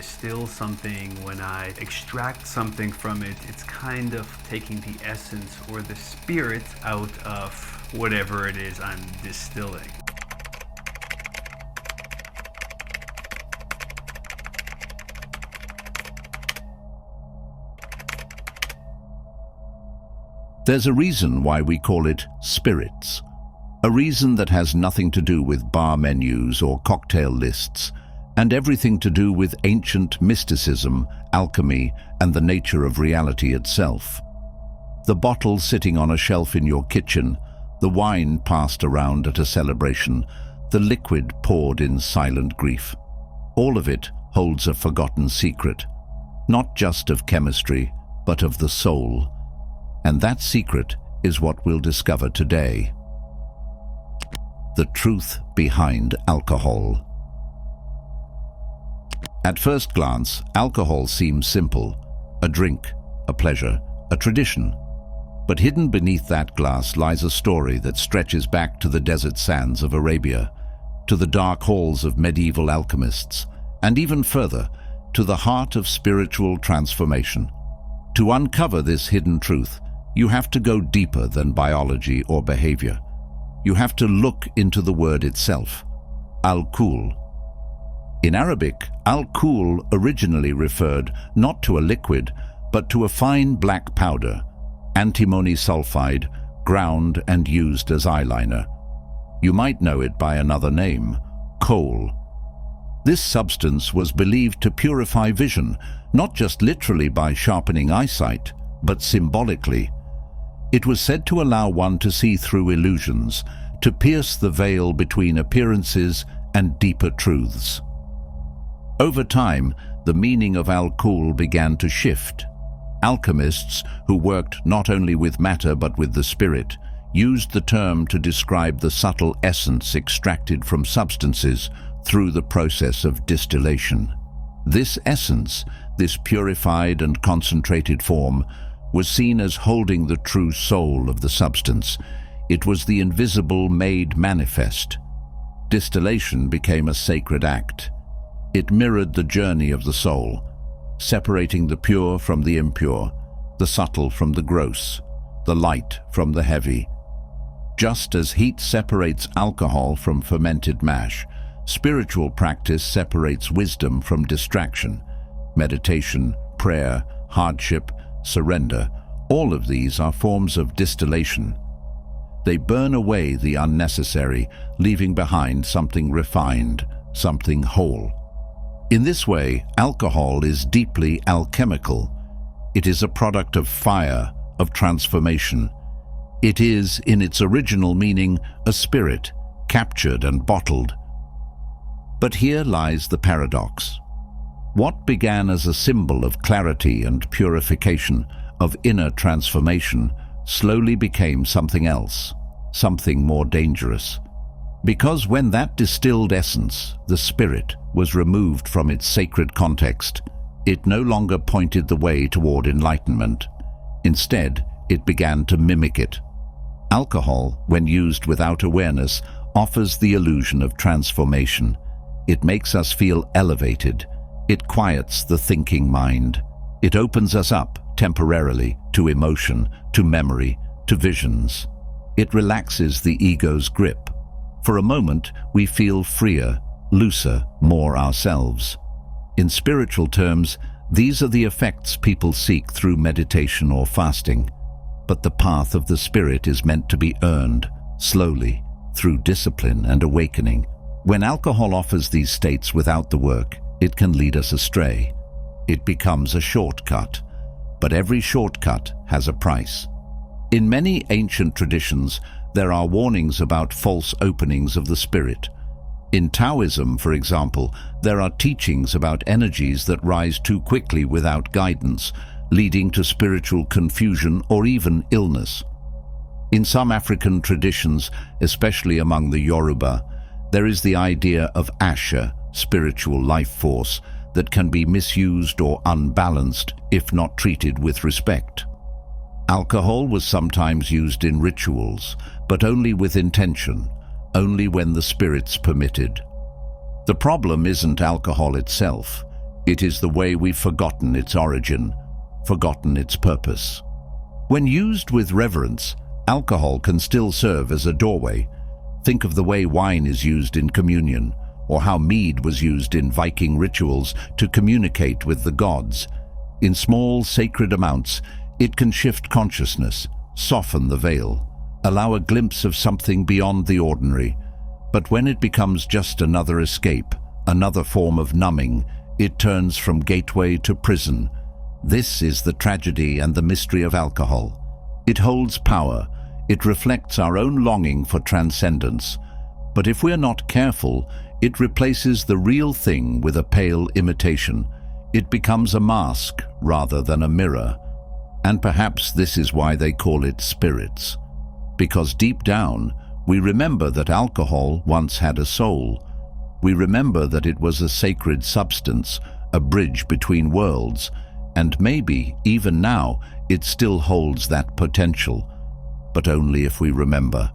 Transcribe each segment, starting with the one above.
distill something, when I extract something from it, it's kind of taking the essence or the spirit out of whatever it is I'm distilling. There's a reason why we call it spirits. A reason that has nothing to do with bar menus or cocktail lists, and everything to do with ancient mysticism, alchemy, and the nature of reality itself. The bottle sitting on a shelf in your kitchen, the wine passed around at a celebration, the liquid poured in silent grief. All of it holds a forgotten secret, not just of chemistry, but of the soul. And that secret is what we'll discover today. The truth behind alcohol. At first glance, alcohol seems simple. A drink, a pleasure, a tradition. But hidden beneath that glass lies a story that stretches back to the desert sands of Arabia, to the dark halls of medieval alchemists, and even further, to the heart of spiritual transformation. To uncover this hidden truth, you have to go deeper than biology or behavior. You have to look into the word itself, Al-Kuhul. In Arabic, Al-Kuhul originally referred not to a liquid, but to a fine black powder, antimony sulfide, ground and used as eyeliner. You might know it by another name, kohl. This substance was believed to purify vision, not just literally by sharpening eyesight, but symbolically. It was said to allow one to see through illusions, to pierce the veil between appearances and deeper truths. Over time, the meaning of Al-Kuhul began to shift. Alchemists, who worked not only with matter but with the spirit, used the term to describe the subtle essence extracted from substances through the process of distillation. This essence, this purified and concentrated form, was seen as holding the true soul of the substance. It was the invisible made manifest. Distillation became a sacred act. It mirrored the journey of the soul, separating the pure from the impure, the subtle from the gross, the light from the heavy. Just as heat separates alcohol from fermented mash, spiritual practice separates wisdom from distraction. Meditation, prayer, hardship, surrender, all of these are forms of distillation. They burn away the unnecessary, leaving behind something refined, something whole. In this way, alcohol is deeply alchemical. It is a product of fire, of transformation. It is, in its original meaning, a spirit, captured and bottled. But here lies the paradox. What began as a symbol of clarity and purification, of inner transformation, slowly became something else, something more dangerous. Because when that distilled essence, the spirit, was removed from its sacred context, it no longer pointed the way toward enlightenment. Instead, it began to mimic it. Alcohol, when used without awareness, offers the illusion of transformation. It makes us feel elevated. It quiets the thinking mind. It opens us up, temporarily, to emotion, to memory, to visions. It relaxes the ego's grip. For a moment, we feel freer, looser, more ourselves. In spiritual terms, these are the effects people seek through meditation or fasting. But the path of the spirit is meant to be earned, slowly, through discipline and awakening. When alcohol offers these states without the work, it can lead us astray. It becomes a shortcut, but every shortcut has a price. In many ancient traditions, there are warnings about false openings of the spirit. In Taoism, for example, there are teachings about energies that rise too quickly without guidance, leading to spiritual confusion or even illness. In some African traditions, especially among the Yoruba, there is the idea of Asha, spiritual life force, that can be misused or unbalanced if not treated with respect. Alcohol was sometimes used in rituals, but only with intention, only when the spirits permitted. The problem isn't alcohol itself, It is the way we've forgotten its origin, forgotten its purpose. When used with reverence, alcohol can still serve as a doorway. Think of the way wine is used in communion, or how mead was used in Viking rituals to communicate with the gods. In small, sacred amounts, it can shift consciousness, soften the veil, allow a glimpse of something beyond the ordinary. But when it becomes just another escape, another form of numbing, it turns from gateway to prison. This is the tragedy and the mystery of alcohol. It holds power. It reflects our own longing for transcendence. But if we're not careful, it replaces the real thing with a pale imitation. It becomes a mask rather than a mirror. And perhaps this is why they call it spirits. Because deep down, we remember that alcohol once had a soul. We remember that it was a sacred substance, a bridge between worlds, and maybe, even now, it still holds that potential. But only if we remember.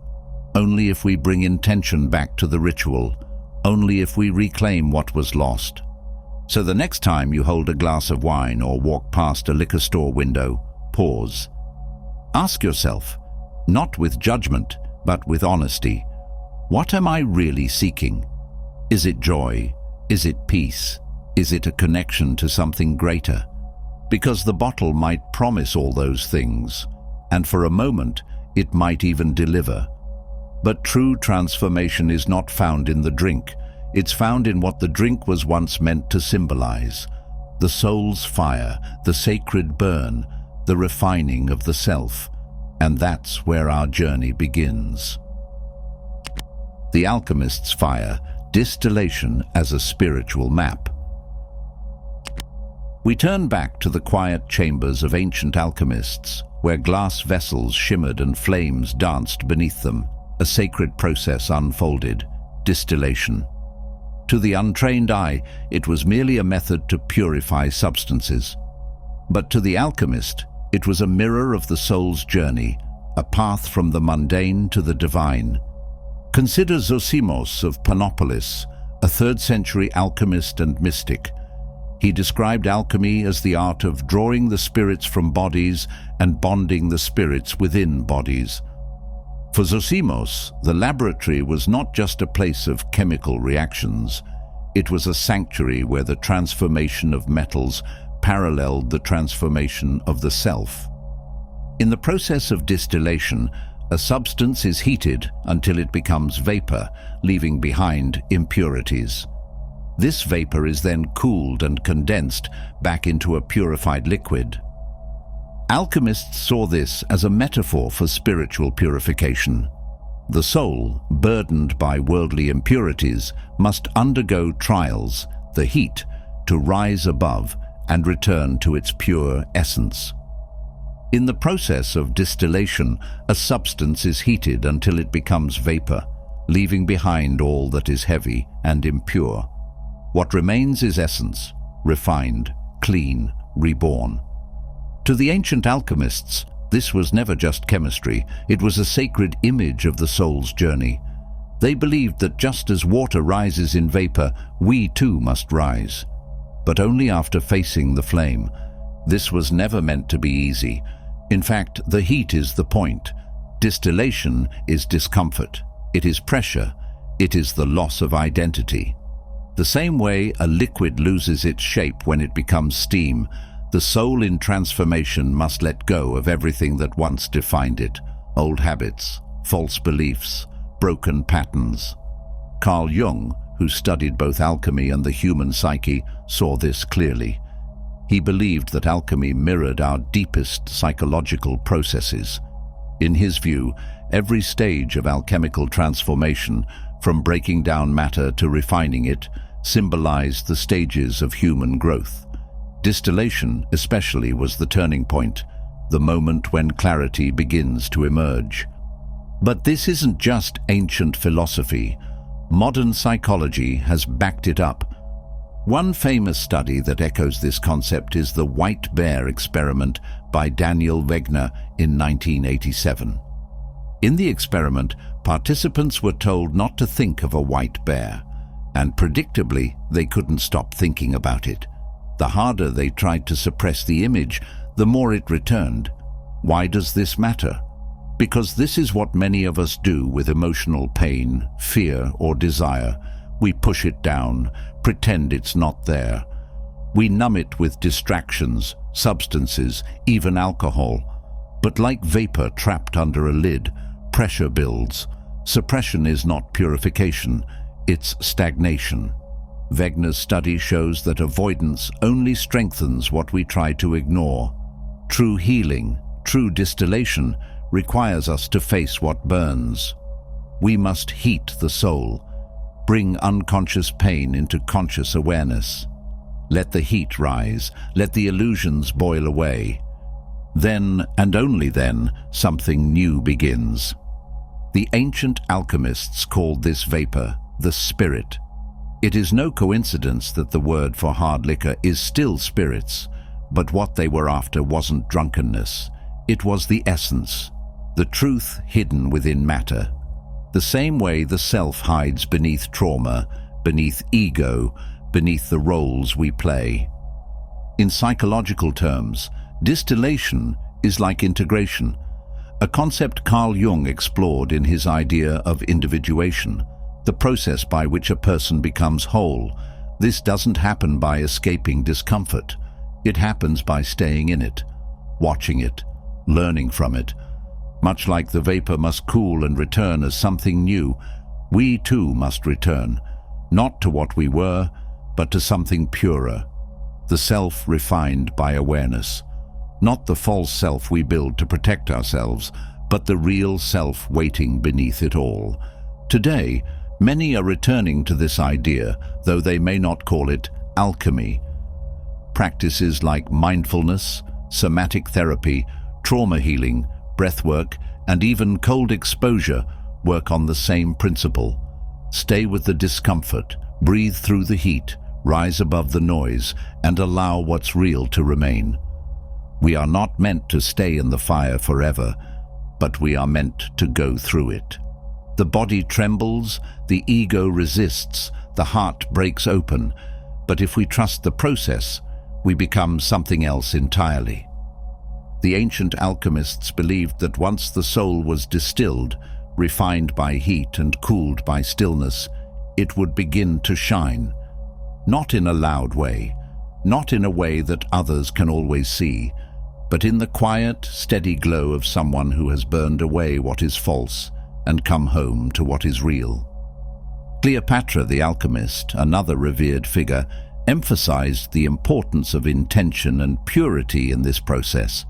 Only if we bring intention back to the ritual. Only if we reclaim what was lost. So the next time you hold a glass of wine or walk past a liquor store window, pause. Ask yourself, not with judgment, but with honesty, what am I really seeking? Is it joy? Is it peace? Is it a connection to something greater? Because the bottle might promise all those things, and for a moment it might even deliver. But true transformation is not found in the drink. It's found in what the drink was once meant to symbolize: the soul's fire, the sacred burn, the refining of the self. And that's where our journey begins. The alchemist's fire, distillation as a spiritual map. We turn back to the quiet chambers of ancient alchemists, where glass vessels shimmered and flames danced beneath them. A sacred process unfolded: distillation. To the untrained eye, it was merely a method to purify substances. But to the alchemist, it was a mirror of the soul's journey, a path from the mundane to the divine. Consider Zosimos of Panopolis, a 3rd century alchemist and mystic. He described alchemy as the art of drawing the spirits from bodies and bonding the spirits within bodies. For Zosimos, the laboratory was not just a place of chemical reactions. It was a sanctuary where the transformation of metals paralleled the transformation of the self. In the process of distillation, a substance is heated until it becomes vapor, leaving behind impurities. This vapor is then cooled and condensed back into a purified liquid. Alchemists saw this as a metaphor for spiritual purification. The soul, burdened by worldly impurities, must undergo trials, the heat, to rise above and return to its pure essence. In the process of distillation, a substance is heated until it becomes vapor, leaving behind all that is heavy and impure. What remains is essence, refined, clean, reborn. To the ancient alchemists, this was never just chemistry, it was a sacred image of the soul's journey. They believed that just as water rises in vapor, we too must rise. But only after facing the flame. This was never meant to be easy. In fact, the heat is the point. Distillation is discomfort. It is pressure. It is the loss of identity. The same way a liquid loses its shape when it becomes steam, the soul in transformation must let go of everything that once defined it: old habits, false beliefs, broken patterns. Carl Jung, who studied both alchemy and the human psyche, saw this clearly. He believed that alchemy mirrored our deepest psychological processes. In his view, every stage of alchemical transformation, from breaking down matter to refining it, symbolized the stages of human growth. Distillation, especially, was the turning point, the moment when clarity begins to emerge. But this isn't just ancient philosophy. Modern psychology has backed it up. One famous study that echoes this concept is the white bear experiment by Daniel Wegner in 1987. In the experiment, participants were told not to think of a white bear, and predictably, they couldn't stop thinking about it. The harder they tried to suppress the image, the more it returned. Why does this matter? Because this is what many of us do with emotional pain, fear, or desire. We push it down, pretend it's not there. We numb it with distractions, substances, even alcohol. But like vapor trapped under a lid, pressure builds. Suppression is not purification, it's stagnation. Wegener's study shows that avoidance only strengthens what we try to ignore. True healing, true distillation, requires us to face what burns. We must heat the soul, bring unconscious pain into conscious awareness. Let the heat rise, let the illusions boil away. Then, and only then, something new begins. The ancient alchemists called this vapor the spirit. It is no coincidence that the word for hard liquor is still spirits, but what they were after wasn't drunkenness. It was the essence, the truth hidden within matter. The same way the self hides beneath trauma, beneath ego, beneath the roles we play. In psychological terms, distillation is like integration, a concept Carl Jung explored in his idea of individuation, the process by which a person becomes whole. This doesn't happen by escaping discomfort. It happens by staying in it, watching it, learning from it. Much like the vapor must cool and return as something new, we too must return, not to what we were, but to something purer, the self refined by awareness. Not the false self we build to protect ourselves, but the real self waiting beneath it all. Today, many are returning to this idea, though they may not call it alchemy. Practices like mindfulness, somatic therapy, trauma healing, breathwork, and even cold exposure work on the same principle. Stay with the discomfort, breathe through the heat, rise above the noise, and allow what's real to remain. We are not meant to stay in the fire forever, but we are meant to go through it. The body trembles, the ego resists, the heart breaks open, but if we trust the process, we become something else entirely. The ancient alchemists believed that once the soul was distilled, refined by heat and cooled by stillness, it would begin to shine. Not in a loud way, not in a way that others can always see, but in the quiet, steady glow of someone who has burned away what is false and come home to what is real. Cleopatra the alchemist, another revered figure, emphasized the importance of intention and purity in this process.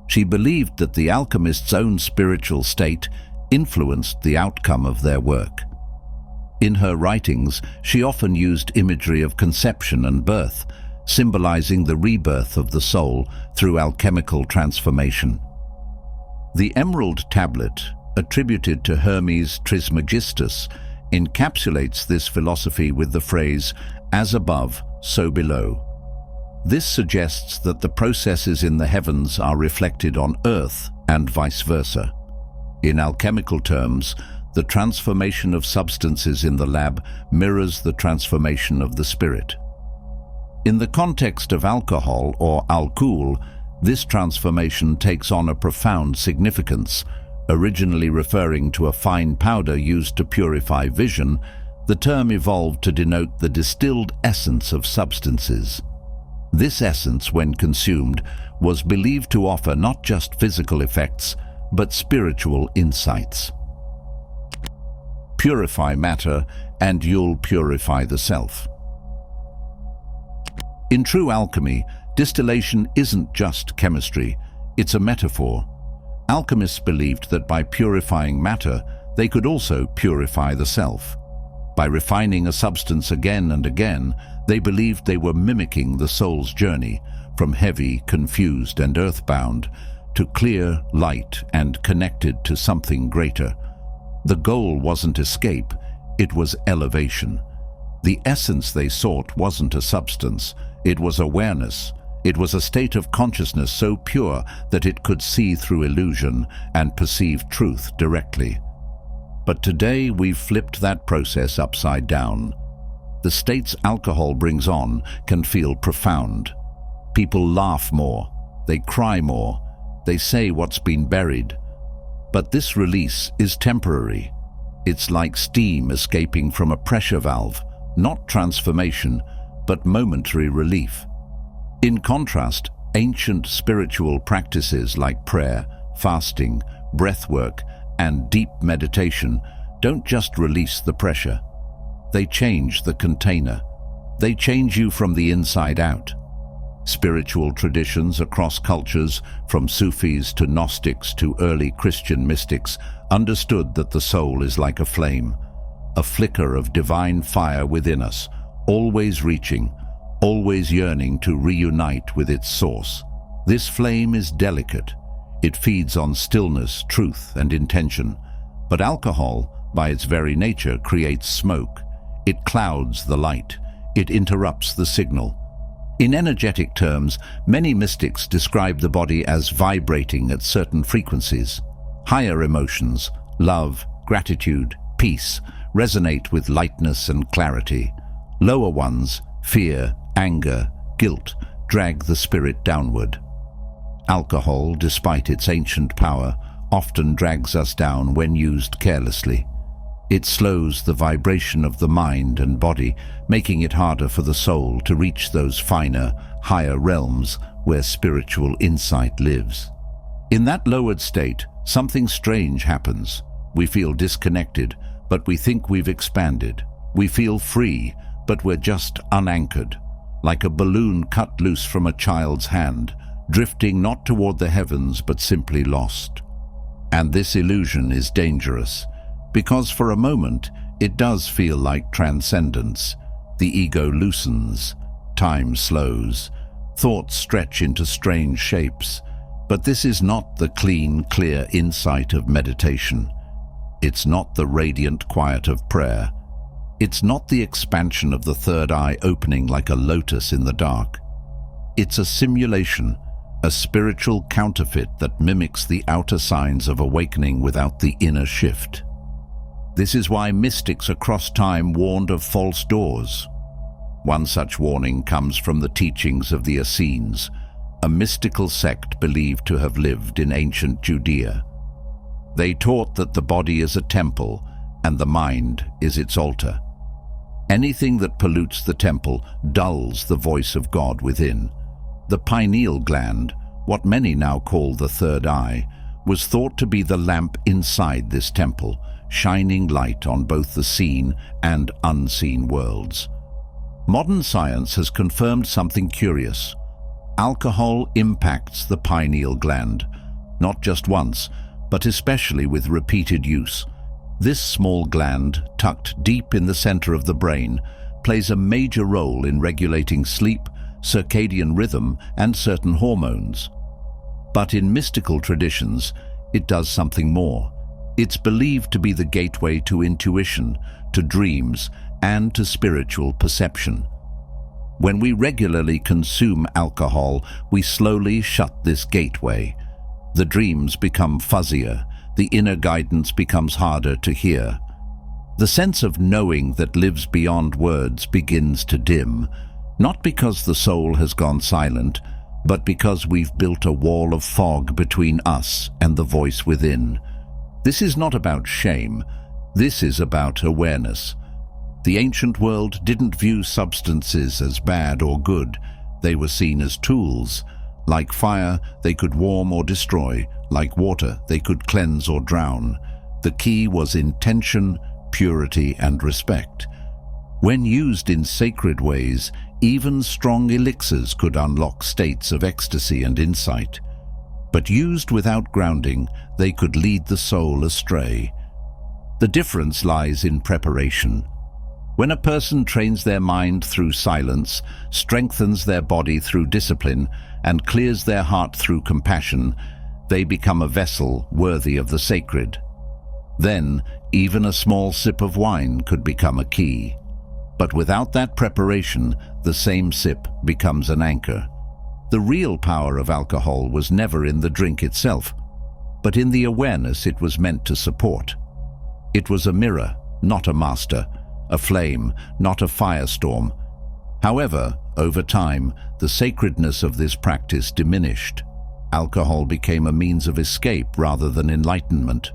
She believed that the alchemist's own spiritual state influenced the outcome of their work. In her writings, she often used imagery of conception and birth, symbolizing the rebirth of the soul through alchemical transformation. The emerald tablet, attributed to Hermes Trismegistus, encapsulates this philosophy with the phrase, "as above, so below." This suggests that the processes in the heavens are reflected on earth and vice versa. In alchemical terms, the transformation of substances in the lab mirrors the transformation of the spirit. In the context of alcohol or AL-Kuhul, this transformation takes on a profound significance. Originally referring to a fine powder used to purify vision, the term evolved to denote the distilled essence of substances. This essence, when consumed, was believed to offer not just physical effects, but spiritual insights. Purify matter, and you'll purify the self. In true alchemy, distillation isn't just chemistry, it's a metaphor. Alchemists believed that by purifying matter, they could also purify the self. By refining a substance again and again, they believed they were mimicking the soul's journey, from heavy, confused, and earthbound, to clear, light, and connected to something greater. The goal wasn't escape, it was elevation. The essence they sought wasn't a substance, it was awareness. It was a state of consciousness so pure that it could see through illusion and perceive truth directly. But today we've flipped that process upside down. The states alcohol brings on can feel profound. People laugh more, they cry more, they say what's been buried. But this release is temporary. It's like steam escaping from a pressure valve, not transformation, but momentary relief. In contrast, ancient spiritual practices like prayer, fasting, breathwork, and deep meditation don't just release the pressure. They change the container. They change you from the inside out. Spiritual traditions across cultures, from Sufis to Gnostics to early Christian mystics, understood that the soul is like a flame, a flicker of divine fire within us, always reaching, always yearning to reunite with its source. This flame is delicate. It feeds on stillness, truth, and intention. But alcohol, by its very nature, creates smoke. It clouds the light. It interrupts the signal. In energetic terms, many mystics describe the body as vibrating at certain frequencies. Higher emotions, love, gratitude, peace, resonate with lightness and clarity. Lower ones, fear, anger, guilt, drag the spirit downward. Alcohol, despite its ancient power, often drags us down when used carelessly. It slows the vibration of the mind and body, making it harder for the soul to reach those finer, higher realms where spiritual insight lives. In that lowered state, something strange happens. We feel disconnected, but we think we've expanded. We feel free, but we're just unanchored, like a balloon cut loose from a child's hand, drifting not toward the heavens but simply lost. And this illusion is dangerous, because for a moment it does feel like transcendence. The ego loosens, time slows, thoughts stretch into strange shapes. But this is not the clean, clear insight of meditation. It's not the radiant quiet of prayer. It's not the expansion of the third eye opening like a lotus in the dark. It's a simulation, a spiritual counterfeit that mimics the outer signs of awakening without the inner shift. This is why mystics across time warned of false doors. One such warning comes from the teachings of the Essenes, a mystical sect believed to have lived in ancient Judea. They taught that the body is a temple and the mind is its altar. Anything that pollutes the temple dulls the voice of God within. The pineal gland, what many now call the third eye, was thought to be the lamp inside this temple, shining light on both the seen and unseen worlds. Modern science has confirmed something curious. Alcohol impacts the pineal gland, not just once, but especially with repeated use. This small gland, tucked deep in the center of the brain, plays a major role in regulating sleep, circadian rhythm, and certain hormones. But in mystical traditions, it does something more. It's believed to be the gateway to intuition, to dreams, and to spiritual perception. When we regularly consume alcohol, we slowly shut this gateway. The dreams become fuzzier, the inner guidance becomes harder to hear. The sense of knowing that lives beyond words begins to dim, not because the soul has gone silent, but because we've built a wall of fog between us and the voice within. This is not about shame. This is about awareness. The ancient world didn't view substances as bad or good. They were seen as tools. Like fire, they could warm or destroy. Like water, they could cleanse or drown. The key was intention, purity, and respect. When used in sacred ways, even strong elixirs could unlock states of ecstasy and insight. But used without grounding, they could lead the soul astray. The difference lies in preparation. When a person trains their mind through silence, strengthens their body through discipline, and clears their heart through compassion, they become a vessel worthy of the sacred. Then, even a small sip of wine could become a key. But without that preparation, the same sip becomes an anchor. The real power of alcohol was never in the drink itself, but in the awareness it was meant to support. It was a mirror, not a master, a flame, not a firestorm. However, over time, the sacredness of this practice diminished. Alcohol became a means of escape rather than enlightenment.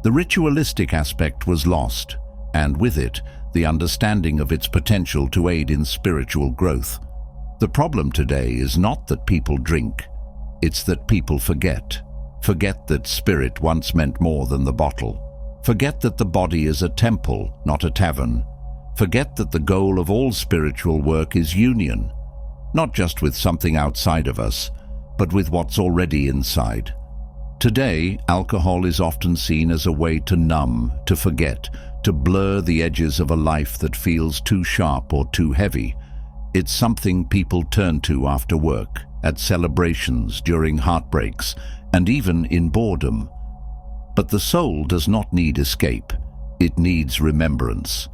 The ritualistic aspect was lost, and with it, the understanding of its potential to aid in spiritual growth. The problem today is not that people drink, it's that people forget. Forget that spirit once meant more than the bottle. Forget that the body is a temple, not a tavern. Forget that the goal of all spiritual work is union, not just with something outside of us, but with what's already inside. Today, alcohol is often seen as a way to numb, to forget, to blur the edges of a life that feels too sharp or too heavy. It's something people turn to after work, at celebrations, during heartbreaks, and even in boredom. But the soul does not need escape. It needs remembrance.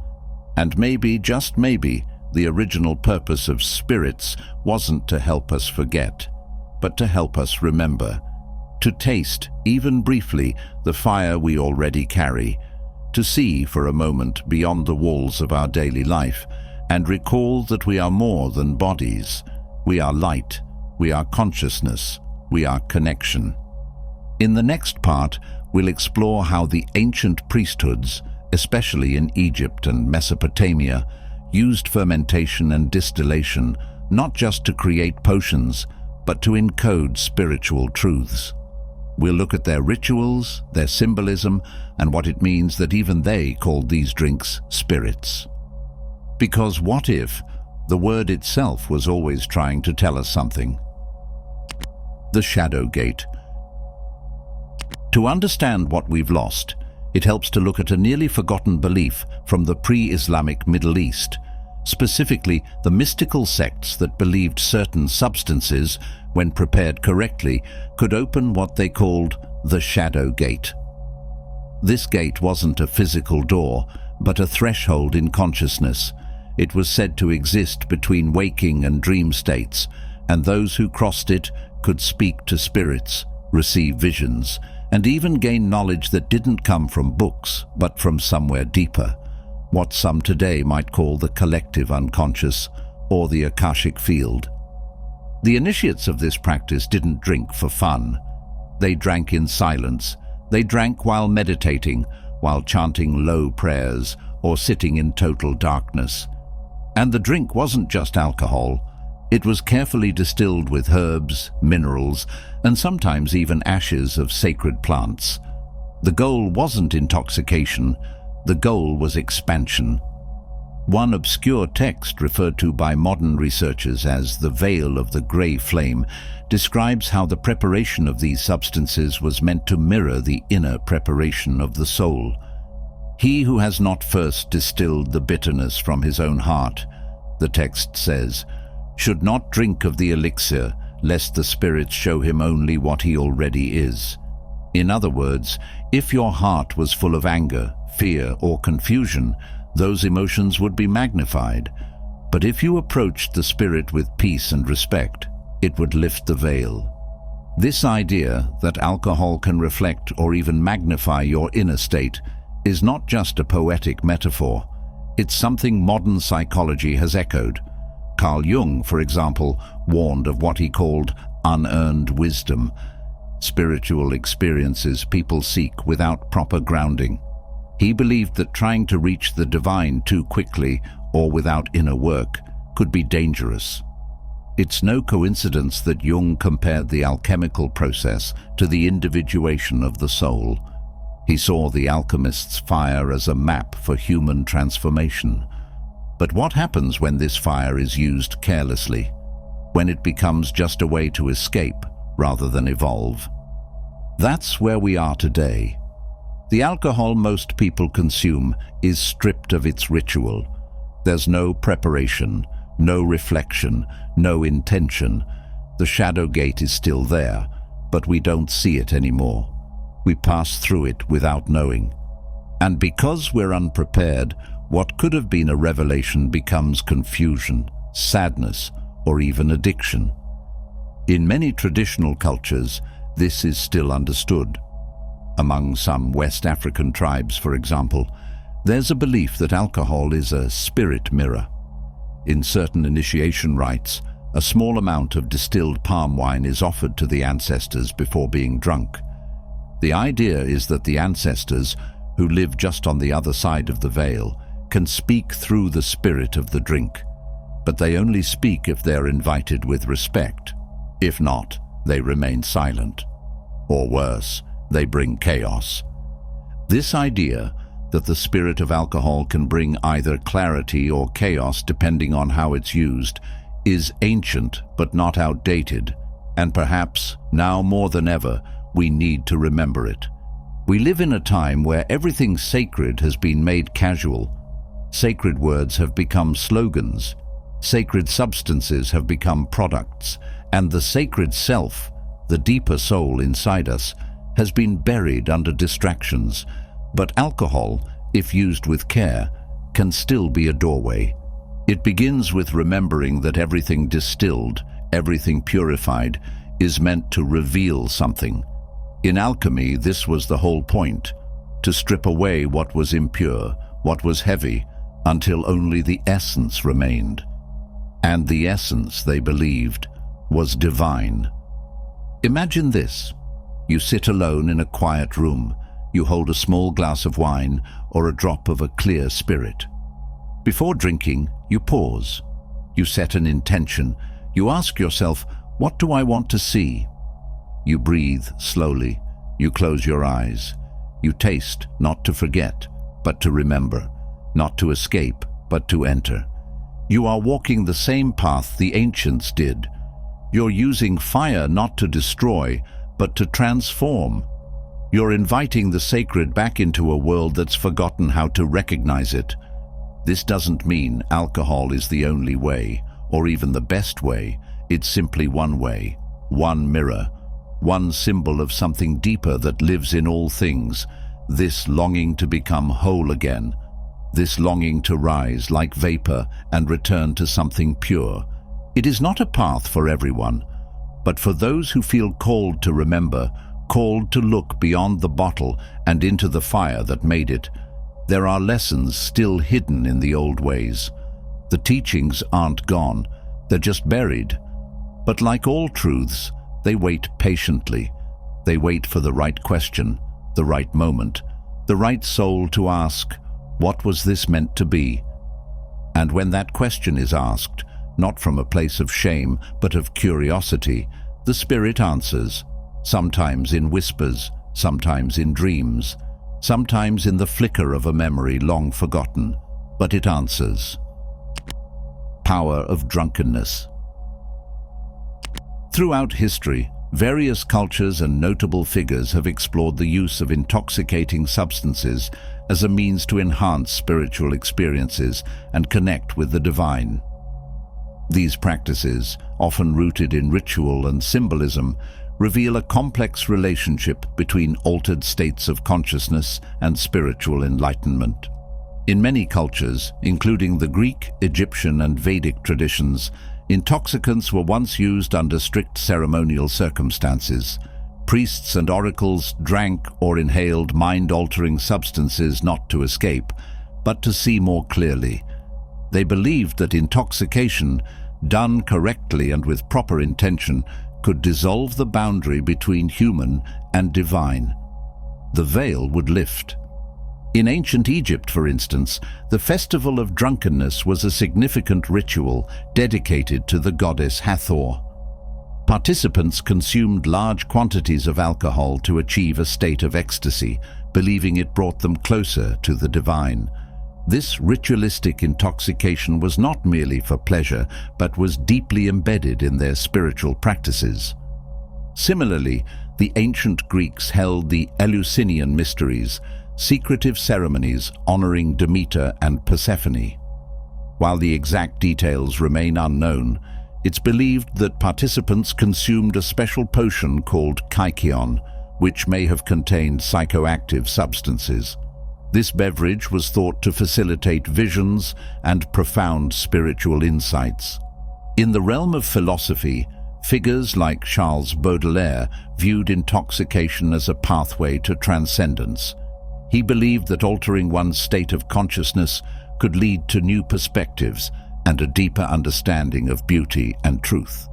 And maybe, just maybe, the original purpose of spirits wasn't to help us forget, but to help us remember, to taste, even briefly, the fire we already carry, to see for a moment beyond the walls of our daily life, and recall that we are more than bodies. We are light, we are consciousness, we are connection. In the next part, we'll explore how the ancient priesthoods, especially in Egypt and Mesopotamia, used fermentation and distillation not just to create potions, but to encode spiritual truths. We'll look at their rituals, their symbolism, and what it means that even they called these drinks spirits. Because what if the word itself was always trying to tell us something? The Shadow Gate. To understand what we've lost, it helps to look at a nearly forgotten belief from the pre-Islamic Middle East, specifically the mystical sects that believed certain substances, when prepared correctly, could open what they called the Shadow Gate. This gate wasn't a physical door, but a threshold in consciousness. It was said to exist between waking and dream states, and those who crossed it could speak to spirits, receive visions, and even gain knowledge that didn't come from books, but from somewhere deeper, what some today might call the collective unconscious, or the Akashic field. The initiates of this practice didn't drink for fun. They drank in silence. They drank while meditating, while chanting low prayers, or sitting in total darkness. And the drink wasn't just alcohol. It was carefully distilled with herbs, minerals, and sometimes even ashes of sacred plants. The goal wasn't intoxication. The goal was expansion. One obscure text, referred to by modern researchers as the veil of the grey flame, describes how the preparation of these substances was meant to mirror the inner preparation of the soul. He who has not first distilled the bitterness from his own heart, the text says, should not drink of the elixir, lest the spirits show him only what he already is. In other words, if your heart was full of anger, fear, or confusion, those emotions would be magnified. But if you approached the spirit with peace and respect, it would lift the veil. This idea that alcohol can reflect or even magnify your inner state is not just a poetic metaphor. It's something modern psychology has echoed. Carl Jung, for example, warned of what he called unearned wisdom, spiritual experiences people seek without proper grounding. He believed that trying to reach the divine too quickly or without inner work could be dangerous. It's no coincidence that Jung compared the alchemical process to the individuation of the soul. He saw the alchemist's fire as a map for human transformation. But what happens when this fire is used carelessly? When it becomes just a way to escape rather than evolve? That's where we are today. The alcohol most people consume is stripped of its ritual. There's no preparation, no reflection, no intention. The shadow gate is still there, but we don't see it anymore. We pass through it without knowing. And because we're unprepared, what could have been a revelation becomes confusion, sadness, or even addiction. In many traditional cultures, this is still understood. Among some West African tribes, for example, There's a belief that alcohol is a spirit mirror. In certain initiation rites, a small amount of distilled palm wine is offered to the ancestors before being drunk. The idea is that the ancestors, who live just on the other side of the veil, can speak through the spirit of the drink, but they only speak if they're invited with respect. If not, they remain silent. Or worse, they bring chaos. This idea that the spirit of alcohol can bring either clarity or chaos depending on how it's used is ancient but not outdated, and perhaps, now more than ever, we need to remember it. We live in a time where everything sacred has been made casual. Sacred words have become slogans. Sacred substances have become products, and the sacred self, the deeper soul inside us, has been buried under distractions. But alcohol, if used with care, can still be a doorway. It begins with remembering that everything distilled, everything purified, is meant to reveal something. In alchemy, this was the whole point, to strip away what was impure, what was heavy, until only the essence remained. And the essence, they believed, was divine. Imagine this. You sit alone in a quiet room. You hold a small glass of wine or a drop of a clear spirit. Before drinking, you pause. You set an intention. You ask yourself, what do I want to see? You breathe slowly. You close your eyes. You taste, not to forget, but to remember. Not to escape, but to enter. You are walking the same path the ancients did. You're using fire not to destroy, but to transform. You're inviting the sacred back into a world that's forgotten how to recognize it. This doesn't mean alcohol is the only way, or even the best way. It's simply one way, one mirror, one symbol of something deeper that lives in all things, this longing to become whole again, this longing to rise like vapor and return to something pure. It is not a path for everyone, but for those who feel called to remember, called to look beyond the bottle and into the fire that made it. There are lessons still hidden in the old ways. The teachings aren't gone, they're just buried. But like all truths, they wait patiently. They wait for the right question, the right moment, the right soul to ask, what was this meant to be? And when that question is asked, not from a place of shame, but of curiosity, the spirit answers, sometimes in whispers, sometimes in dreams, sometimes in the flicker of a memory long forgotten, but it answers. Power of drunkenness. Throughout history, various cultures and notable figures have explored the use of intoxicating substances as a means to enhance spiritual experiences and connect with the divine. These practices, often rooted in ritual and symbolism, reveal a complex relationship between altered states of consciousness and spiritual enlightenment. In many cultures, including the Greek, Egyptian, and Vedic traditions, intoxicants were once used under strict ceremonial circumstances. Priests and oracles drank or inhaled mind-altering substances not to escape, but to see more clearly. They believed that intoxication, done correctly and with proper intention, could dissolve the boundary between human and divine. The veil would lift. In ancient Egypt, for instance, the festival of drunkenness was a significant ritual dedicated to the goddess Hathor. Participants consumed large quantities of alcohol to achieve a state of ecstasy, believing it brought them closer to the divine. This ritualistic intoxication was not merely for pleasure, but was deeply embedded in their spiritual practices. Similarly, the ancient Greeks held the Eleusinian mysteries, secretive ceremonies honoring Demeter and Persephone. While the exact details remain unknown, it's believed that participants consumed a special potion called kykeon, which may have contained psychoactive substances. This beverage was thought to facilitate visions and profound spiritual insights. In the realm of philosophy, figures like Charles Baudelaire viewed intoxication as a pathway to transcendence. He believed that altering one's state of consciousness could lead to new perspectives and a deeper understanding of beauty and truth.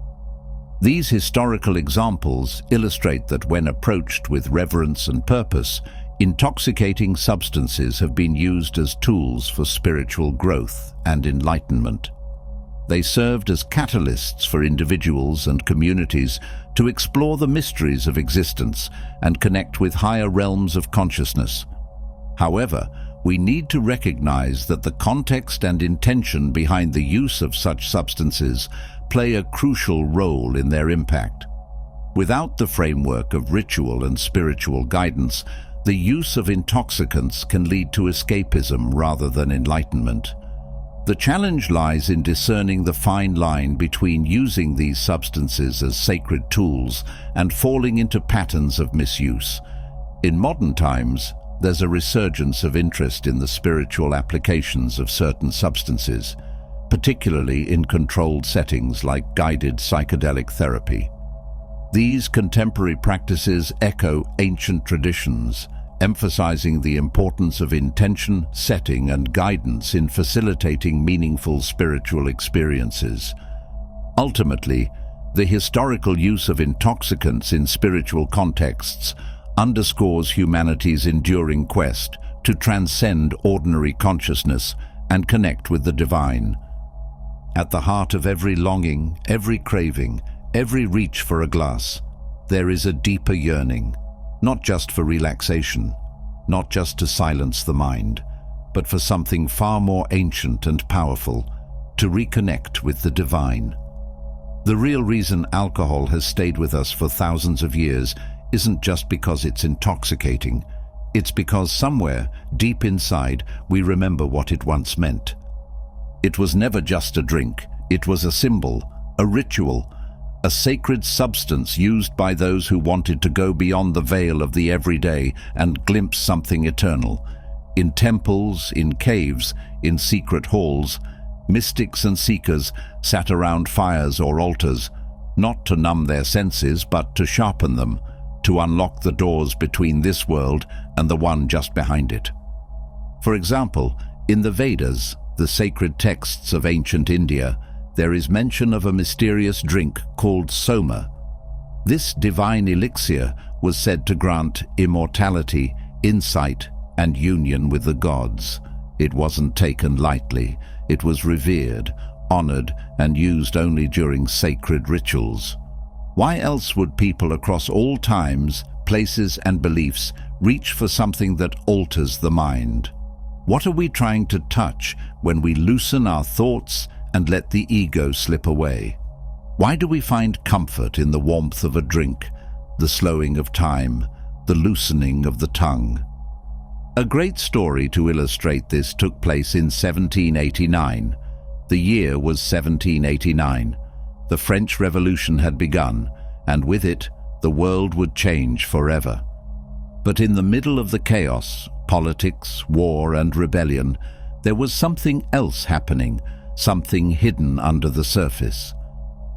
These historical examples illustrate that when approached with reverence and purpose, intoxicating substances have been used as tools for spiritual growth and enlightenment. They served as catalysts for individuals and communities to explore the mysteries of existence and connect with higher realms of consciousness. However, we need to recognize that the context and intention behind the use of such substances play a crucial role in their impact. Without the framework of ritual and spiritual guidance, the use of intoxicants can lead to escapism rather than enlightenment. The challenge lies in discerning the fine line between using these substances as sacred tools and falling into patterns of misuse. In modern times, there's a resurgence of interest in the spiritual applications of certain substances, particularly in controlled settings like guided psychedelic therapy. These contemporary practices echo ancient traditions, emphasizing the importance of intention, setting, and guidance in facilitating meaningful spiritual experiences. Ultimately, the historical use of intoxicants in spiritual contexts underscores humanity's enduring quest to transcend ordinary consciousness and connect with the divine. At the heart of every longing, every craving, every reach for a glass, there is a deeper yearning, not just for relaxation, not just to silence the mind, but for something far more ancient and powerful, to reconnect with the divine. The real reason alcohol has stayed with us for thousands of years isn't just because it's intoxicating. It's because somewhere, deep inside, we remember what it once meant. It was never just a drink. It was a symbol, a ritual, a sacred substance used by those who wanted to go beyond the veil of the everyday and glimpse something eternal. In temples, in caves, in secret halls, mystics and seekers sat around fires or altars, not to numb their senses but to sharpen them, to unlock the doors between this world and the one just behind it. For example, in the Vedas, the sacred texts of ancient India, there is mention of a mysterious drink called soma. This divine elixir was said to grant immortality, insight, and union with the gods. It wasn't taken lightly. It was revered, honored, and used only during sacred rituals. Why else would people across all times, places, and beliefs reach for something that alters the mind? What are we trying to touch when we loosen our thoughts and let the ego slip away? Why do we find comfort in the warmth of a drink, the slowing of time, the loosening of the tongue? A great story to illustrate this took place in 1789. The year was 1789. The French Revolution had begun, and with it, the world would change forever. But in the middle of the chaos, politics, war, and rebellion, there was something else happening, something hidden under the surface.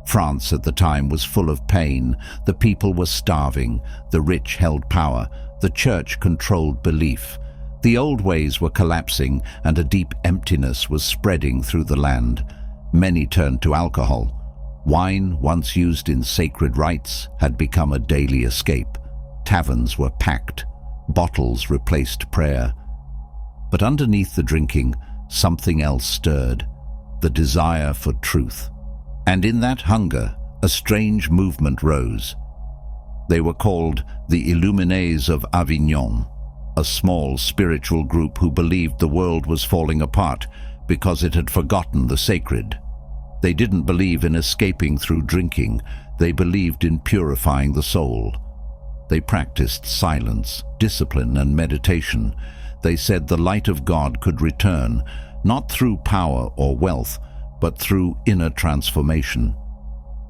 France at the time was full of pain. The people were starving. The rich held power. The church controlled belief. The old ways were collapsing, and a deep emptiness was spreading through the land. Many turned to alcohol. Wine, once used in sacred rites, had become a daily escape. Taverns were packed. Bottles replaced prayer. But underneath the drinking, something else stirred, the desire for truth. And in that hunger, a strange movement rose. They were called the Illuminés of Avignon, a small spiritual group who believed the world was falling apart because it had forgotten the sacred. They didn't believe in escaping through drinking. They believed in purifying the soul. They practiced silence, discipline, and meditation. They said the light of God could return, not through power or wealth, but through inner transformation.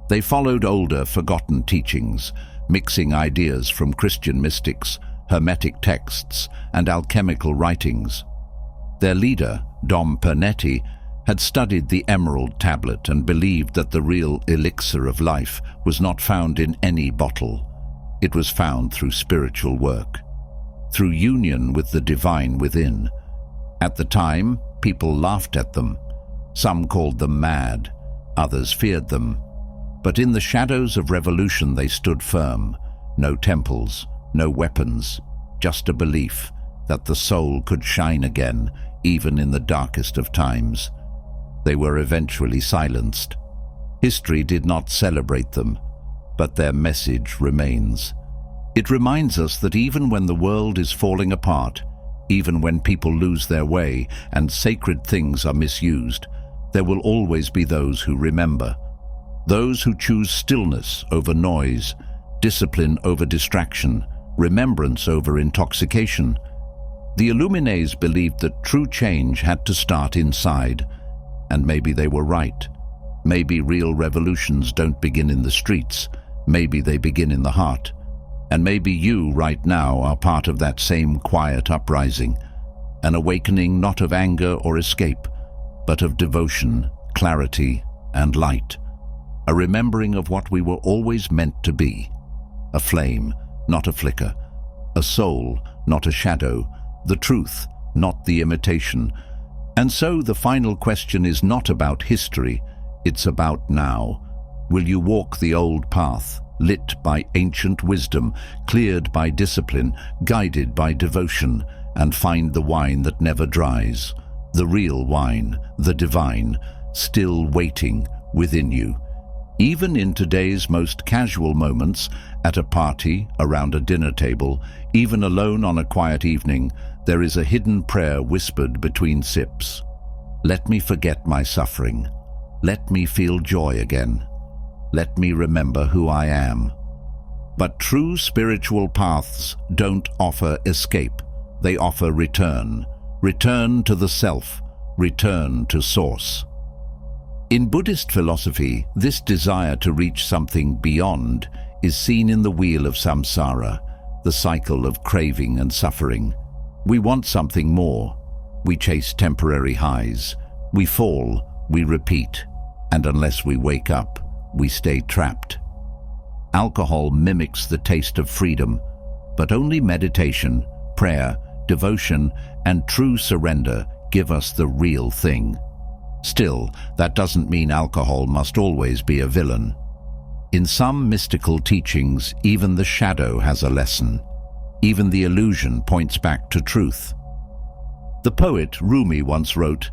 They followed older, forgotten teachings, mixing ideas from Christian mystics, Hermetic texts, and alchemical writings. Their leader, Dom Pernetti, had studied the Emerald Tablet and believed that the real elixir of life was not found in any bottle. It was found through spiritual work. through union with the divine within. At the time, people laughed at them. Some called them mad, others feared them. But in the shadows of revolution they stood firm. No temples, no weapons, just a belief that the soul could shine again, even in the darkest of times. They were eventually silenced. History did not celebrate them, but their message remains. It reminds us that even when the world is falling apart, even when people lose their way and sacred things are misused, there will always be those who remember. Those who choose stillness over noise, discipline over distraction, remembrance over intoxication. The Illuminés believed that true change had to start inside, and maybe they were right. Maybe real revolutions don't begin in the streets, maybe they begin in the heart. And maybe you, right now, are part of that same quiet uprising, an awakening not of anger or escape, but of devotion, clarity, and light. A remembering of what we were always meant to be. A flame, not a flicker. A soul, not a shadow. The truth, not the imitation. And so the final question is not about history, it's about now. Will you walk the old path, lit by ancient wisdom, cleared by discipline, guided by devotion, and find the wine that never dries, the real wine, the divine, still waiting within you? Even in today's most casual moments, at a party, around a dinner table, even alone on a quiet evening, there is a hidden prayer whispered between sips. Let me forget my suffering. Let me feel joy again. Let me remember who I am. But true spiritual paths don't offer escape. They offer return. Return to the self. Return to source. In Buddhist philosophy, this desire to reach something beyond is seen in the wheel of samsara, the cycle of craving and suffering. We want something more. We chase temporary highs. We fall, we repeat, and unless we wake up, we stay trapped. Alcohol mimics the taste of freedom, but only meditation, prayer, devotion, and true surrender give us the real thing. Still, that doesn't mean alcohol must always be a villain. In some mystical teachings, even the shadow has a lesson. Even the illusion points back to truth. The poet Rumi once wrote,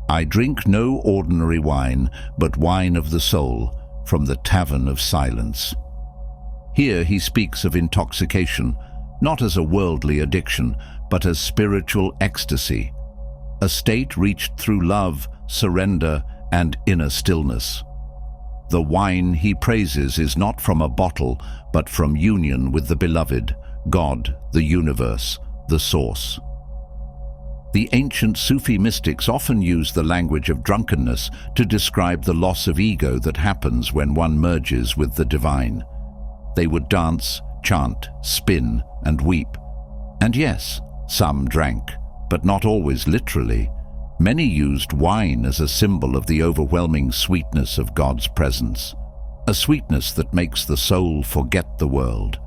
"I drink no ordinary wine, but wine of the soul, from the tavern of silence." Here he speaks of intoxication, not as a worldly addiction, but as spiritual ecstasy, a state reached through love, surrender, and inner stillness. The wine he praises is not from a bottle, but from union with the beloved, God, the universe, the source. The ancient Sufi mystics often use the language of drunkenness to describe the loss of ego that happens when one merges with the divine. They would dance, chant, spin, and weep. And yes, some drank, but not always literally. Many used wine as a symbol of the overwhelming sweetness of God's presence, a sweetness that makes the soul forget the world.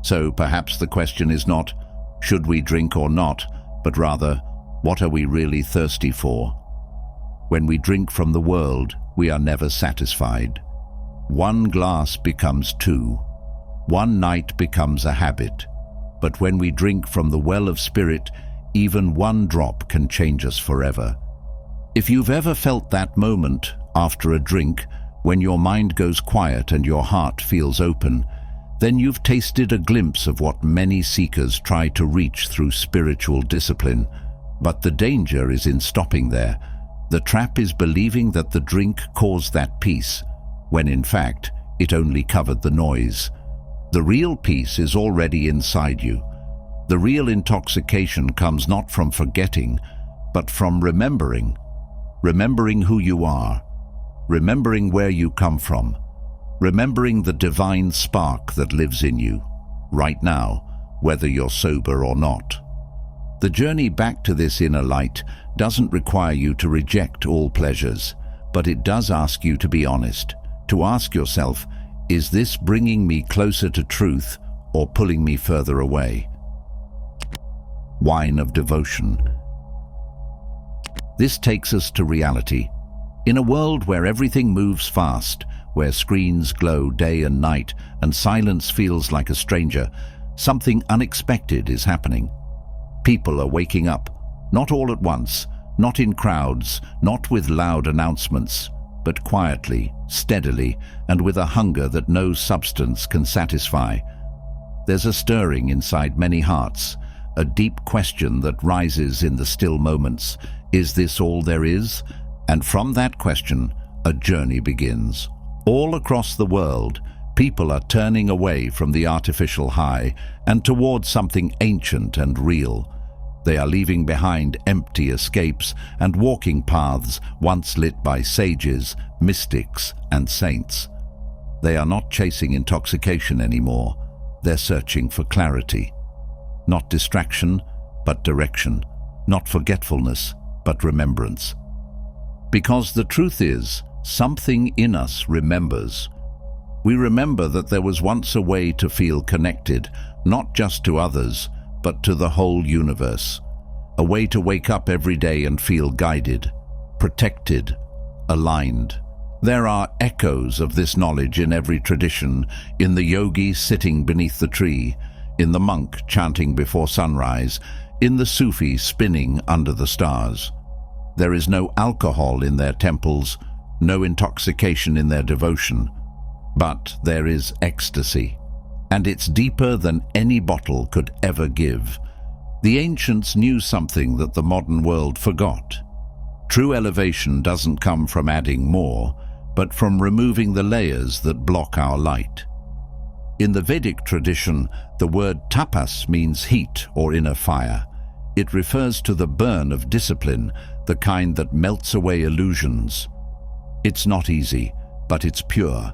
So perhaps the question is not, should we drink or not, but rather, what are we really thirsty for? When we drink from the world, we are never satisfied. One glass becomes two. One night becomes a habit. But when we drink from the well of spirit, even one drop can change us forever. If you've ever felt that moment after a drink, when your mind goes quiet and your heart feels open, then you've tasted a glimpse of what many seekers try to reach through spiritual discipline. But the danger is in stopping there. The trap is believing that the drink caused that peace, when in fact, it only covered the noise. The real peace is already inside you. The real intoxication comes not from forgetting, but from remembering. Remembering who you are. Remembering where you come from. Remembering the divine spark that lives in you, right now, whether you're sober or not. The journey back to this inner light doesn't require you to reject all pleasures, but it does ask you to be honest, to ask yourself, is this bringing me closer to truth or pulling me further away? wine of devotion. This takes us to reality. In a world where everything moves fast, where screens glow day and night and silence feels like a stranger, something unexpected is happening. People are waking up, not all at once, not in crowds, not with loud announcements, but quietly, steadily, and with a hunger that no substance can satisfy. There's a stirring inside many hearts, a deep question that rises in the still moments. Is this all there is? And from that question, a journey begins. All across the world, people are turning away from the artificial high and towards something ancient and real. They are leaving behind empty escapes and walking paths once lit by sages, mystics, and saints. They are not chasing intoxication anymore. They're searching for clarity. Not distraction, but direction. Not forgetfulness, but remembrance. Because the truth is, something in us remembers. We remember that there was once a way to feel connected, not just to others, but to the whole universe. A way to wake up every day and feel guided, protected, aligned. There are echoes of this knowledge in every tradition, in the yogi sitting beneath the tree, in the monk chanting before sunrise, in the Sufi spinning under the stars. There is no alcohol in their temples, no intoxication in their devotion, but there is ecstasy, and it's deeper than any bottle could ever give. The ancients knew something that the modern world forgot. True elevation doesn't come from adding more, but from removing the layers that block our light. In the Vedic tradition, the word tapas means heat or inner fire. It refers to the burn of discipline, the kind that melts away illusions. It's not easy, but it's pure,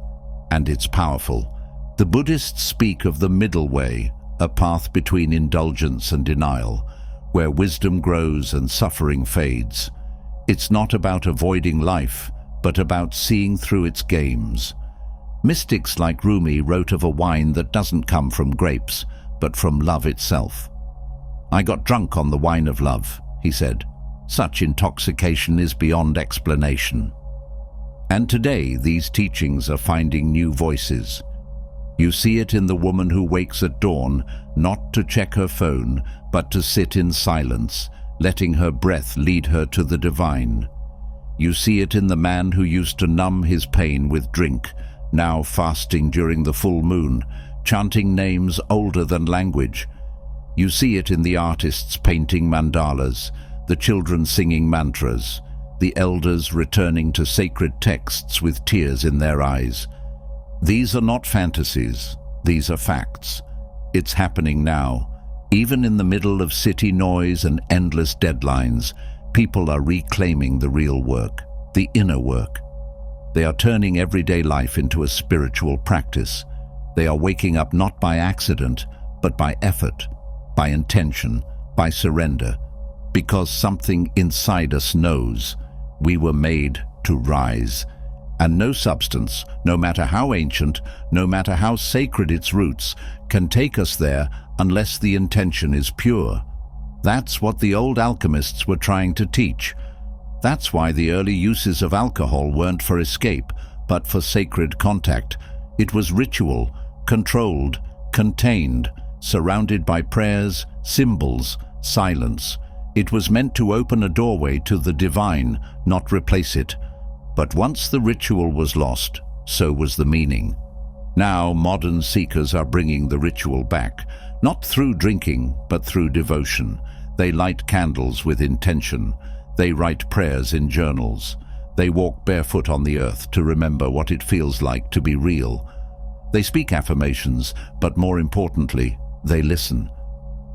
and it's powerful. The Buddhists speak of the middle way, a path between indulgence and denial, where wisdom grows and suffering fades. It's not about avoiding life, but about seeing through its games. Mystics like Rumi wrote of a wine that doesn't come from grapes, but from love itself. "I got drunk on the wine of love," he said. "Such intoxication is beyond explanation." And today, these teachings are finding new voices. You see it in the woman who wakes at dawn, not to check her phone, but to sit in silence, letting her breath lead her to the divine. You see it in the man who used to numb his pain with drink, now fasting during the full moon, chanting names older than language. You see it in the artists painting mandalas, the children singing mantras, the elders returning to sacred texts with tears in their eyes. These are not fantasies, these are facts. It's happening now. Even in the middle of city noise and endless deadlines, people are reclaiming the real work, the inner work. They are turning everyday life into a spiritual practice. They are waking up not by accident, but by effort, by intention, by surrender, because something inside us knows we were made to rise. And no substance, no matter how ancient, no matter how sacred its roots, can take us there unless the intention is pure. That's what the old alchemists were trying to teach. That's why the early uses of alcohol weren't for escape, but for sacred contact. It was ritual, controlled, contained, surrounded by prayers, symbols, silence. It was meant to open a doorway to the divine, not replace it. But once the ritual was lost, so was the meaning. Now modern seekers are bringing the ritual back, not through drinking, but through devotion. They light candles with intention. They write prayers in journals. They walk barefoot on the earth to remember what it feels like to be real. They speak affirmations, but more importantly, they listen.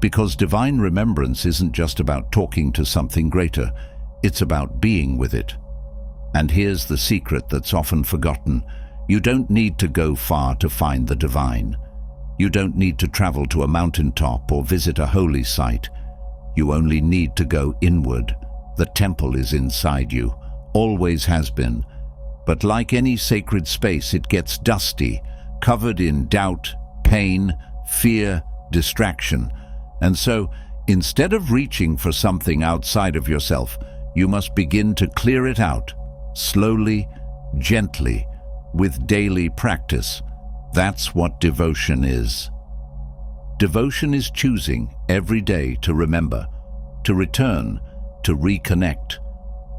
Because divine remembrance isn't just about talking to something greater, it's about being with it. And here's the secret that's often forgotten. You don't need to go far to find the divine. You don't need to travel to a mountaintop or visit a holy site. You only need to go inward. The temple is inside you, always has been. But like any sacred space, it gets dusty, covered in doubt, pain, fear, distraction. And so, Instead of reaching for something outside of yourself, you must begin to clear it out, slowly, gently, with daily practice. That's what devotion is. Devotion is choosing every day to remember, to return, to reconnect,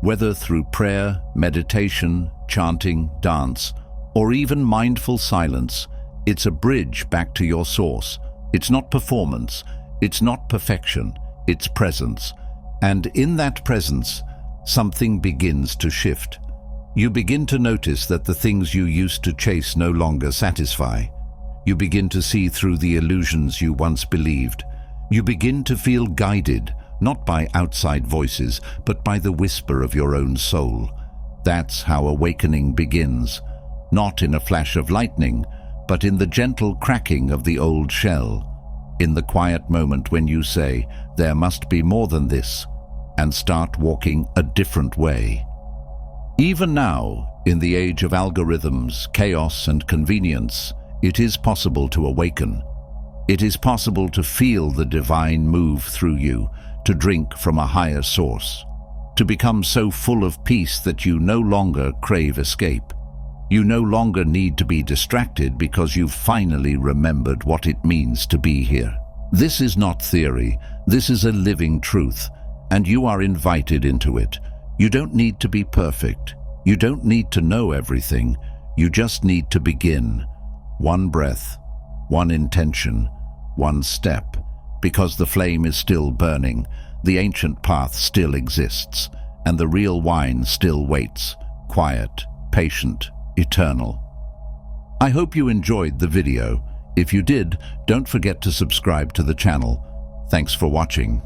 whether through prayer, meditation, chanting, dance, or even mindful silence. It's a bridge back to your source. It's not performance, it's not perfection, it's presence. And in that presence, something begins to shift. You begin to notice that the things you used to chase no longer satisfy. You begin to see through the illusions you once believed. You begin to feel guided, not by outside voices, but by the whisper of your own soul. That's how awakening begins, not in a flash of lightning, but in the gentle cracking of the old shell, in the quiet moment when you say, "There must be more than this," and start walking a different way. Even now, in the age of algorithms, chaos, and convenience, it is possible to awaken. It is possible to feel the divine move through you, to drink from a higher source, to become so full of peace that you no longer crave escape. You no longer need to be distracted because you've finally remembered what it means to be here. This is not theory, this is a living truth, and you are invited into it. You don't need to be perfect. You don't need to know everything. You just need to begin. One breath, one intention, one step, because the flame is still burning, the ancient path still exists, and the real wine still waits, quiet, patient, eternal. I hope you enjoyed the video. If you did, don't forget to subscribe to the channel. Thanks for watching.